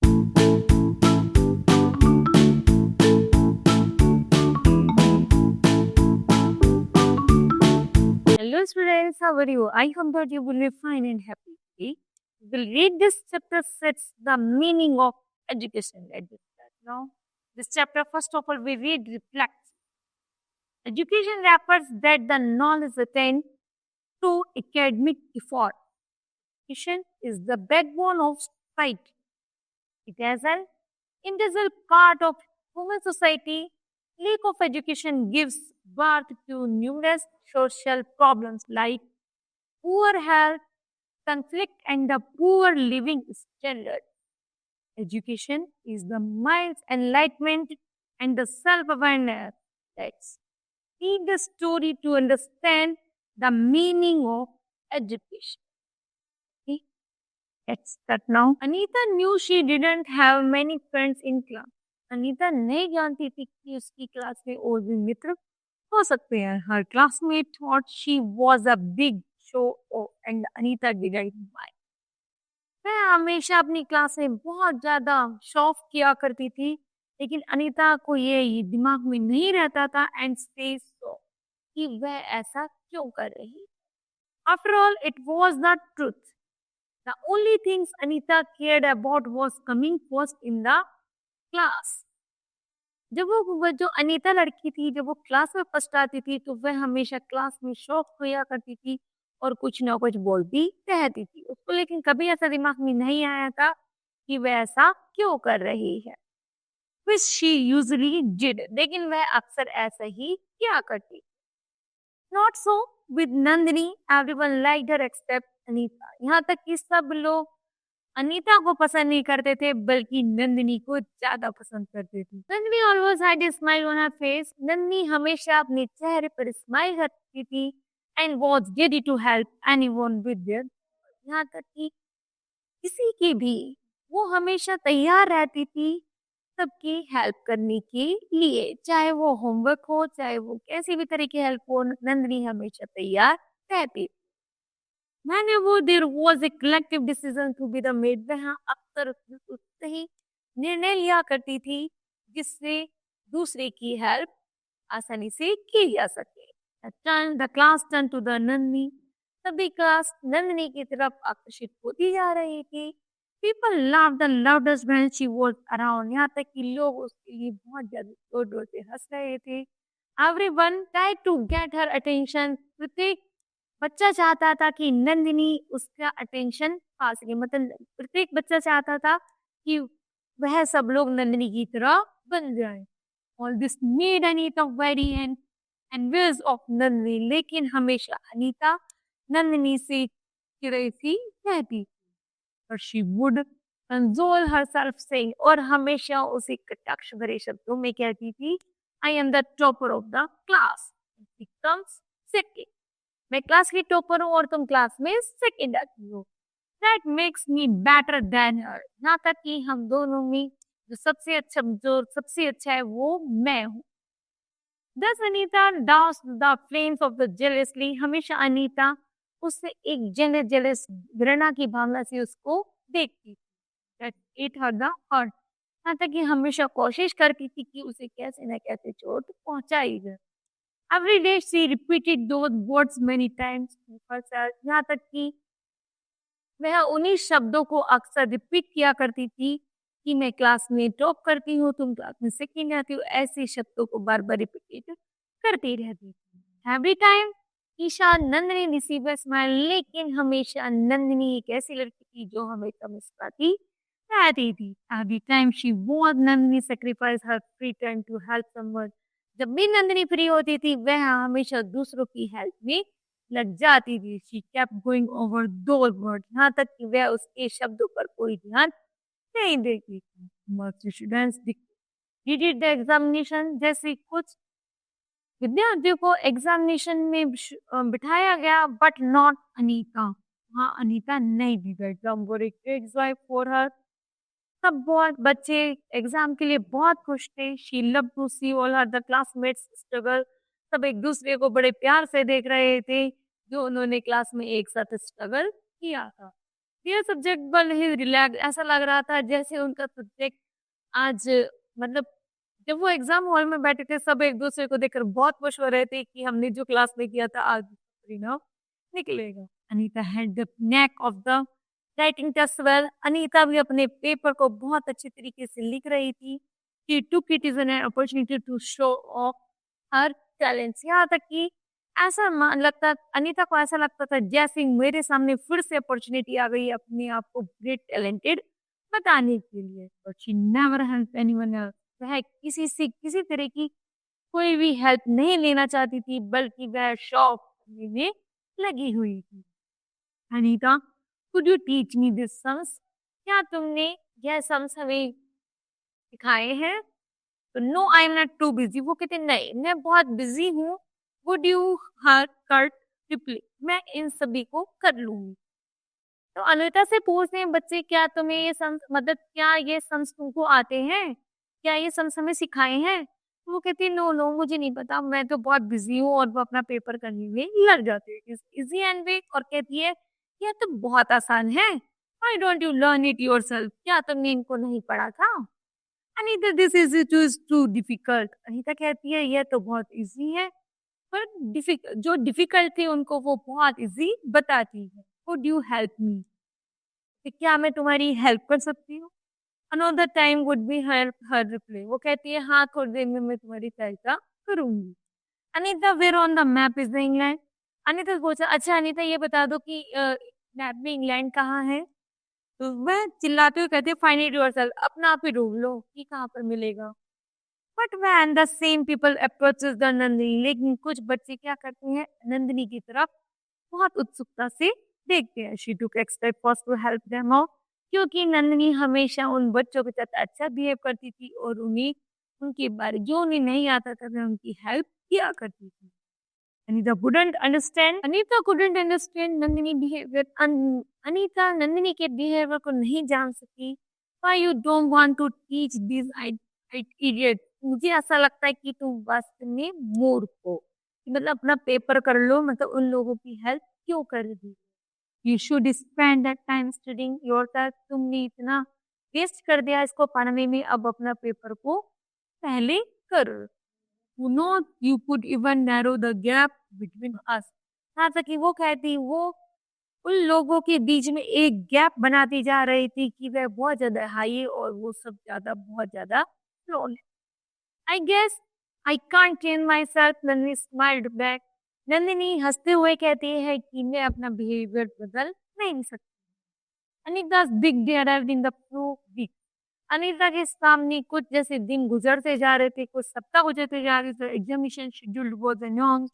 Hello students, how are you? I hope that you will be fine and happy. We will read this chapter sets the meaning of education. Let us start now. This chapter, first of all, we read reflects. Education refers that the knowledge attained through academic effort. Education is the backbone of society. It is an integral part of human society. Lack of education gives birth to numerous social problems like poor health, conflict, and the poor living standard. Education is the mind's enlightenment and the self-awareness. Let's read the story to understand the meaning of education. Okay, let's start now. Anita knew she didn't have many friends in class. Anita नहीं जानती थी कि उसकी class में और भी मित्र हो सकते हैं. Her classmate thought she was a big show and Anita didn't mind. मैं हमेशा अपनी क्लास में बहुत ज़्यादा शौक किया करती थी, लेकिन अनीता को ये दिमाग में नहीं रहता था एंड से सो कि वह ऐसा क्यों कर रही. After all it was the truth. The only things Anita cared about was coming first in the class. जब वो जो अनीता लड़की थी, जब वो क्लास में फर्स्ट आती थी तो वह हमेशा क्लास में शौक खोया करती थी और कुछ ना कुछ बोलती रहती थी. उसको लेकिन कभी ऐसा दिमाग में नहीं आया था कि वह ऐसा क्यों कर रही है. विच शी यूजली डिड, लेकिन वह अक्सर ऐसा ही क्या करती. Not so with Nandini. Everyone liked her except Anita. यहाँ तक कि सब लोग अनीता को पसंद नहीं करते थे बल्कि नंदिनी को ज्यादा पसंद करते थे. Nandini always had a smile on her face. Nandini हमेशा अपने चेहरे पर स्माइल करती थी and was ready to help anyone with their. यहाँ तक कि किसी की भी वो हमेशा तैयार रहती थी सबकी हेल्प करने के लिए, चाहे वो होमवर्क हो, चाहे वो कैसी भी तरह की हेल्प हो, नंदिनी हमेशा तैयार रहती. Whenever there was a collective decision to be the made, वह अक्सर उससे ही निर्णय लिया करती थी जिससे दूसरे की हेल्प आसानी से की जा सके. The class turned to the Nandini. सभी क्लास नंदिनी की तरफ आकर्षित होती जा रही थी. People laughed the loudest when she was around. यहाँ तक कि लोग उसके लिए बहुत ज्यादा जोर जोर से हंस रहे थे. Everyone tried to get her attention. प्रत्येक बच्चा चाहता था कि नंदिनी उसका अटेंशन पा सके. मतलब प्रत्येक बच्चा चाहता था कि वह सब लोग नंदिनी की तरह बन जाए. All this made Anita very envious of Nandini. लेकिन हमेशा अनीता नंदिनी से चिढ़ी सी रहती. But she would console herself saying, और हमेशा उसे कटाक्ष भरे शब्दों में कहती थी, I am the topper of the class. She comes second. मैं क्लास की टॉपर हूँ और तुम क्लास में सेकंड आती हो. That makes me better than her. यहाँ तक कि हम दोनों में जो सबसे अच्छा है वो मैं हूँ. Thus Anita doused the flames of the jealously. हमेशा अनीता उससे एक जेलस घृणा की भावना से उसको देखती थी. That it her the heart. यहाँ तक कि हमेशा कोशिश करती थी कि उसे कैसे न कैसे चोट पहुंचाई जाए. Every day she repeated those words many times to herself. यहाँ तक कि वह उन्हीं शब्दों को अक्सर रिपीट किया करती थी कि मैं क्लास में टॉप करती हूँ, तुम क्लास में सेकंड आती हो. ऐसे शब्दों को बार बार रिपीट करती रहती थी. Every time Esha Nandini receive a smile. लेकिन हमेशा नंदिनी एक ऐसी लड़की थी जो हमेशा मुस्कुराती रहती थी. Every time she was Nandini sacrifice her free time to help someone. जब भी नंदिनी फ्री होती थी वह हमेशा दूसरों की हेल्प में लग जाती थी. She kept going over those words. यहाँ तक कि वह उसके शब्दों पर कोई ध्यान नहीं देती थी. Most students did the examination. जैसे कुछ विद्यार्थियों को एग्जामिनेशन में बिठाया गया बट नॉट अनीता. हाँ, अनीता नहीं दी गई. Exam were a great joy for her. सब बहुत बच्चे एग्जाम के लिए बहुत खुश थे. She love to see all her the classmates struggle. सब एक दूसरे को बड़े प्यार से देख रहे थे जो उन्होंने क्लास में एक साथ स्ट्रगल किया था. देयर सब्जेक्ट बल ही रिलैक्स, ऐसा लग रहा था जैसे उनका सब्जेक्ट आज मतलब जब वो एग्जाम हॉल में बैठे थे सब एक दूसरे को देखकर बहुत खुश हो रहे थे कि हमने जो क्लास में किया था आज परिणाम निकलेगा। Anita had the knack of the writing test well. Anita भी अपने पेपर को बहुत अच्छे तरीके से लिख रही थी। She took it is an opportunity to show off her talents. यहाँ तक कि ऐसा लगता अनीता को ऐसा लगता था जैसे मेरे सामने फिर से अपॉर्चुनिटी आ गई है अपने आप को ग्रेट टैलेंटेड बताने के लिए। और she never help anyone else. वह किसी से किसी तरह की कोई भी हेल्प नहीं लेना चाहती थी बल्कि वह शॉप करने में लगी हुई थी। Anita, could you teach me this sums? क्या तुमने यह सम्स हमें सिखाए हैं? तो no I am not too busy. वो कहते नहीं मैं बहुत बिजी हूँ। Would you her cut replay? मैं इन सभी को कर लूंगी। तो अनीता से पूछते हैं बच्चे क्या तुम्हें ये सम्स मतलब क्या ये सम्स तुमको आते हैं? क्या ये सम्स हमें सिखाए हैं? तो वो कहती है नो नो मुझे नहीं पता, मैं तो बहुत बिजी हूँ। और वो अपना पेपर करने में लग जाती है इजी एंड वे। और कहती है यह तो बहुत आसान है। Why don't you learn it yourself? क्या तुमने इनको नहीं पढ़ा था? Anita this is too difficult. Anita कहती है यह तो बहुत इजी है पर जो डिफिकल्ट थी उनको वो बहुत इजी बताती है। Would you help me? क्या मैं तुम्हारी हेल्प कर सकती हूँ? Another time would be help her replay. वो कहती है हाँ थोड़ी देर में मैं तुम्हारी सहायता करूंगी। Anita where on the map is the England? Anita से पूछा अच्छा अनीता ये बता दो कि मैप में इंग्लैंड कहाँ है? तो वह चिल्लाते हुए कहते हैं फाइंड इट योरसेल्फ। अपना आप ही ढूंढ लो कि कहाँ पर मिलेगा। But when the same people approaches the Nandini. लेकिन कुछ बच्चे क्या करते हैं नंदिनी की तरफ बहुत उत्सुकता से देखते हैं। She took extra efforts to help them out. क्योंकि नंदिनी हमेशा उन बच्चों के साथ अच्छा बिहेव करती थी और उन्हें उनके बारे जो उन्हें नहीं आता था वह उनकी हेल्प किया करती थी। Anita couldn't understand Nandini behavior. Anita Nandini के बिहेवियर को नहीं जान सकी। Why you don't want to teach these idiots? मुझे ऐसा लगता है कि तुम वास्तव में मूर्ख हो। मतलब अपना पेपर कर लो मतलब उन लोगों की हेल्प क्यों कर रही? You should spend that time studying yourself. तुमने इतना वेस्ट कर दिया इसको पढ़ने में, अब अपना पेपर को पहले कर। You know, you could even narrow the gap between us. यहाँ तक कि वो कहती वो उन लोगों के बीच में एक गैप बनाती जा रही थी कि वह बहुत ज्यादा हाई है और वो सब ज्यादा बहुत ज्यादा स्लो है। I guess I can't change myself. Nandini smiled back. Nandini हंसते हुए कहती है कि मैं अपना बिहेवियर बदल नहीं सकती। Anita's big day arrived in the few weeks. Anita के सामने कुछ जैसे दिन गुजरते जा रहे थे, कुछ सप्ताह गुजरते जा रहे थे। Examination schedule was announced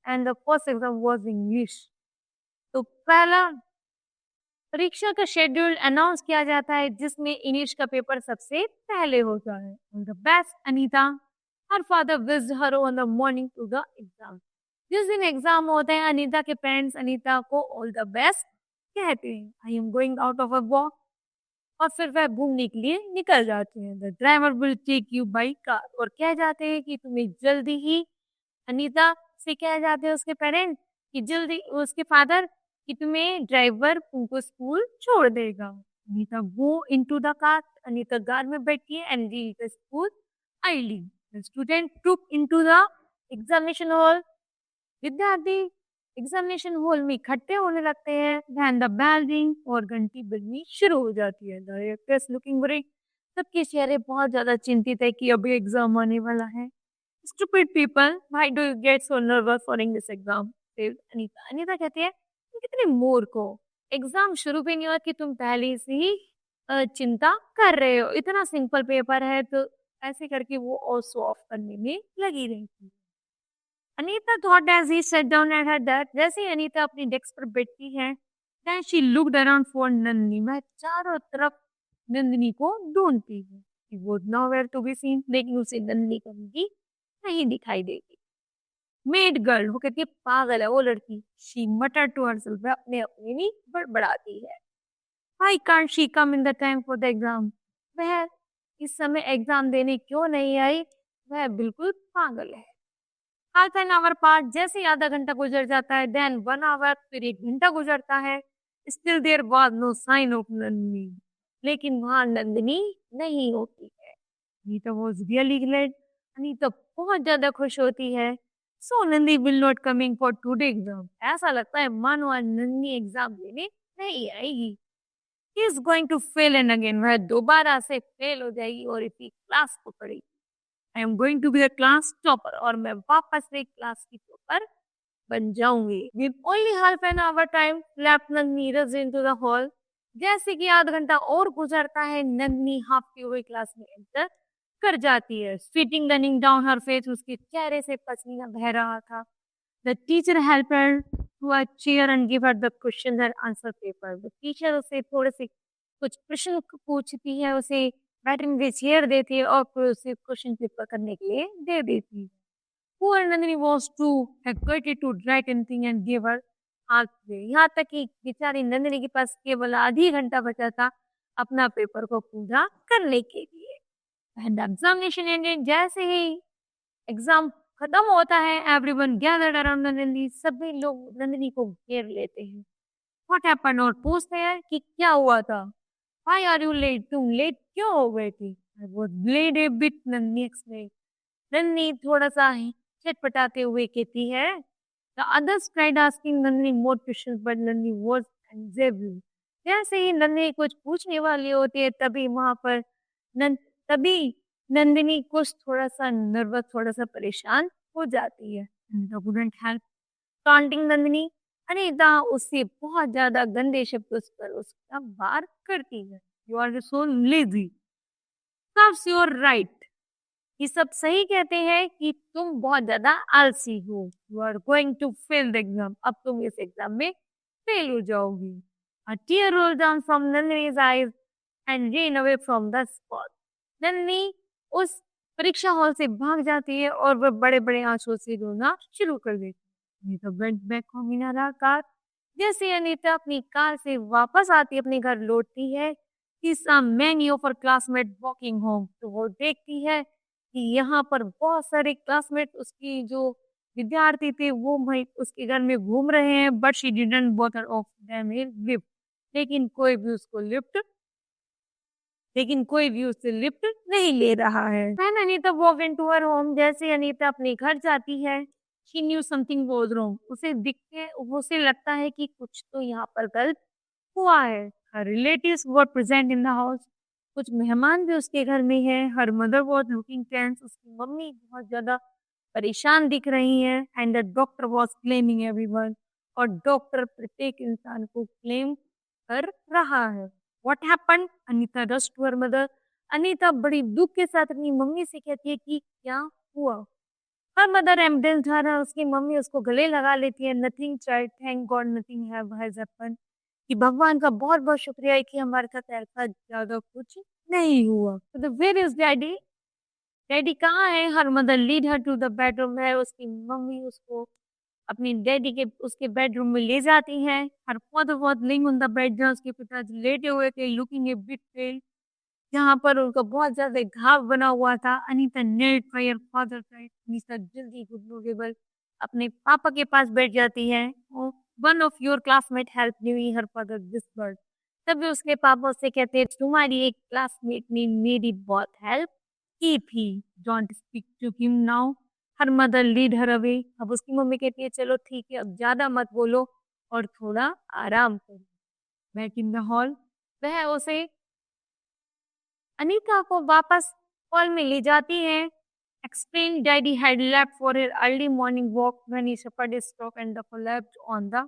and the first exam was English. तो पहला परीक्षा का शेड्यूल अनाउंस किया जाता है जिसमें इंग्लिश का पेपर सबसे पहले होता है। The best Anita, her father wished her on the morning to the exam. जिस दिन एग्जाम होता है अनीता के पेरेंट्स अनीता को ऑल द बेस्ट कहते हैं। I am going out of a walk. और फिर वह घूमने के लिए निकल जाते हैं। The driver will take you by car. और कह जाते हैं कि तुम्हें जल्दी ही अनीता से कह जाते हैं उसके पेरेंट्स कि जल्दी उसके फादर कि तुम्हें ड्राइवर तुमको स्कूल छोड़ देगा। Anita go into the car. Anita car में बैठी है and reach the school early. The student took into the examination hall. विद्यार्थी एग्जामिनेशन हॉल में इकट्ठे होने लगते हैं। देन द बेल रिंग और घंटी बजनी शुरू हो जाती है। द एक्ट्रेस लुकिंग वेरी, सबके चेहरे बहुत ज्यादा चिंतित है कि अभी एग्जाम आने वाला है। Stupid people, why do you get so nervous for this exam? Anita. Anita कहती है तुम कितने मूर्ख हो, एग्जाम शुरू भी नहीं हुआ कि तुम पहले से ही चिंता कर रहे हो। इतना सिंपल पेपर है। तो ऐसे करके वो और शो ऑफ करने में लगी रही थी। Anita thought as he sat down at her desk. जैसे ही अनीता अपनी डेस्क पर बैठती है, then she looked around for Nandini. वह चारों तरफ नंदिनी को ढूंढती है। She was nowhere to be seen. लेकिन उसे नंदिनी कभी नहीं दिखाई देती। मेड गर्ल, वो कहती है पागल है वो लड़की। She muttered to herself. वह अपने अपने में बड़बड़ाती है। Why can't she come in the time for the exam? वह इस समय एग्जाम देने क्यों नहीं आई? वह बिल्कुल पागल है। हाफ एन आवर पास, जैसे ही आधा घंटा गुजर जाता है, देन 1 आवर, फिर 1 घंटा गुजरता है। Still there was no sign of Nandini. लेकिन वहाँ नंदिनी नहीं होती है। Anita was really glad. Anita बहुत ज्यादा खुश होती है। So Nandi will not coming for today exam. ऐसा लगता है मानो आज नंदिनी एग्जाम देने नहीं आएगी। He is going to fail and again. वह दोबारा से फेल हो जाएगी और इसी क्लास को पढ़ेगी। I am going to be a class topper और मैं वापस से क्लास की टॉपर बन जाऊंगी। With only half an hour time left, Nandini rushed into the hall. जैसे कि आधा घंटा और गुजरता है, नंदिनी हाफती हुई क्लास में एंटर कर जाती है। Sweating running down her face, उसके चेहरे से पसीना बह रहा था। The teacher helped her to a chair and give her the questions and answer paper. The teacher उसे थोड़े से कुछ प्रश्न पूछती है, उसे बैठने के लिए चेयर देती है और फिर उसे क्वेश्चन पेपर करने के लिए दे देती है। Poor Nandini was too excited to write anything and gave her half day. यहाँ तक कि बेचारी नंदिनी के पास केवल आधी घंटा बचा था अपना पेपर को पूरा करने के लिए। And examination ended. जैसे ही एग्जाम खत्म होता है, everyone gathered around नंदिनी. सभी लोग नंदिनी को घेर लेते हैं। What happened? और पूछते हैं कि क्या हुआ था। Why are you late? तुम लेट क्यों हो गई थी? I was late a bit, Nandini explained. Nandini थोड़ा सा छटपटाते हुए कहती है। The others tried asking Nandini more questions, but Nandini was unable. जैसे ही नंदिनी कुछ पूछने वाली होती है, तभी नंदिनी कुछ थोड़ा सा नर्वस, थोड़ा सा परेशान हो जाती है। Anita couldn't help taunting Nandini. Anita उससे बहुत ज्यादा गंदे शब्द उस पर उसका वार करती है। You are so lazy. Serves your right. ये सब सही कहते हैं कि तुम बहुत ज्यादा आलसी हो। You are going to fail the exam. अब तुम इस एग्जाम में फेल हो जाओगी। A tear rolled down from Nandini's eyes and ran away from the spot. Nandini उस परीक्षा हॉल से भाग जाती है और वह बड़े बड़े आंसुओं से रोना शुरू कर देती है। Anita went back home in her car. जैसे अनीता अपनी कार से वापस आती, अपने घर लौटती है, she saw many of her classmates walking home. तो वो देखती है कि यहाँ पर बहुत सारे क्लासमेट उसकी जो विद्यार्थी थे वो वहीं उसके घर में घूम रहे हैं। But she didn't bother of them A lift. लेकिन कोई भी उससे लिफ्ट नहीं ले रहा है। When Anita walk into her home, जैसे अनीता अपने घर जाती है, she knew something was wrong. उसे लगता है कि कुछ तो यहाँ पर गलत हुआ है। Her relatives were present in the house. कुछ मेहमान भी उसके घर में है। Her mother was looking tense. उसकी मम्मी बहुत ज्यादा परेशान दिख रही है। And the doctor was claiming everyone. और डॉक्टर प्रत्येक इंसान को क्लेम कर रहा है। What happened? Anita rush to her mother. Anita बड़ी दुख के साथ अपनी मम्मी से कहती है कि क्या हुआ। हर मदर एम्बुलेंस ढारा, उसकी मम्मी उसको गले लगा लेती है। Nothing child, thank God nothing has happened. कि भगवान का बहुत बहुत शुक्रिया है कि हमारे साथ ऐसा ज्यादा कुछ नहीं हुआ। तो वेयर इज डैडी? डैडी कहाँ है? Her mother lead her to the bedroom है। उसकी मम्मी उसको अपनी डैडी के उसके बेडरूम में ले जाती है। Her father was laying on the bed, जहाँ उसके पिताजी लेटे हुए थे, लुकिंग ए बिट पेल, जहाँ पर उनका बहुत ज्यादा घाव बना हुआ था। Anita net fire father side. Anita जल्दी गुडनोगेबल अपने पापा के पास बैठ जाती है। One of your classmate help me, her father whispered. तभी उसके पापा उससे कहते हैं तुम्हारी एक क्लासमेट ने मेरी बहुत हेल्प की थी। Don't speak to him now, her mother lead her away. अब उसकी मम्मी कहती है चलो ठीक है, अब ज्यादा मत बोलो और थोड़ा आराम करो। बैक इन द हॉल, वह उसे अनीता को वापस हॉल में ले जाती है। Explained daddy had left for her early morning walk when he suffered a stroke and collapsed on the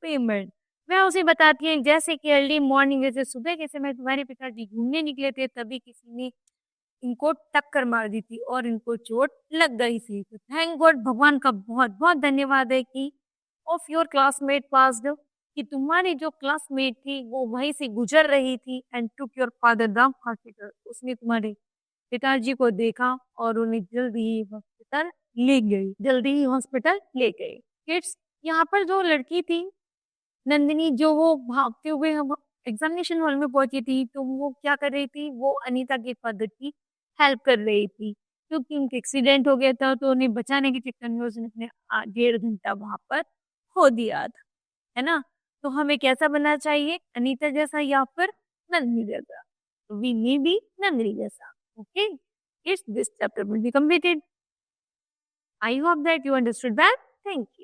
pavement. वह उसे बताती है जैसे कि अर्ली मॉर्निंग, जैसे सुबह के समय तुम्हारे पिताजी घूमने निकले थे, तभी किसी ने इनको टक्कर मार दी थी और इनको चोट लग गई थी। तो थैंक गॉड, भगवान का बहुत बहुत धन्यवाद है कि ऑफ योर क्लासमेट पास्ड, कि तुम्हारी जो क्लासमेट थी वो वहीं से गुजर रही थी। And took your father the hospital, उसने तुम्हारे पिताजी को देखा और उन्हें जल्दी ही हॉस्पिटल ले गए। किड्स, यहाँ पर जो लड़की थी नंदिनी, जो वो भागते हुए हम एग्जामिनेशन हॉल में पहुंची थी, तो वो क्या कर रही थी? वो अनीता के फादर की हेल्प कर रही थी, क्योंकि उनके एक्सीडेंट हो गया था। तो उन्हें बचाने के चक्कर में उसने अपने 1.5 घंटा वहां पर खो दिया था, है ना। तो हमें कैसा बनना चाहिए, अनीता जैसा या फिर नंदिनी जैसा? वी मे बी नंदिनी जैसा. Okay, it's this chapter will be completed. I hope that you understood that. Thank you.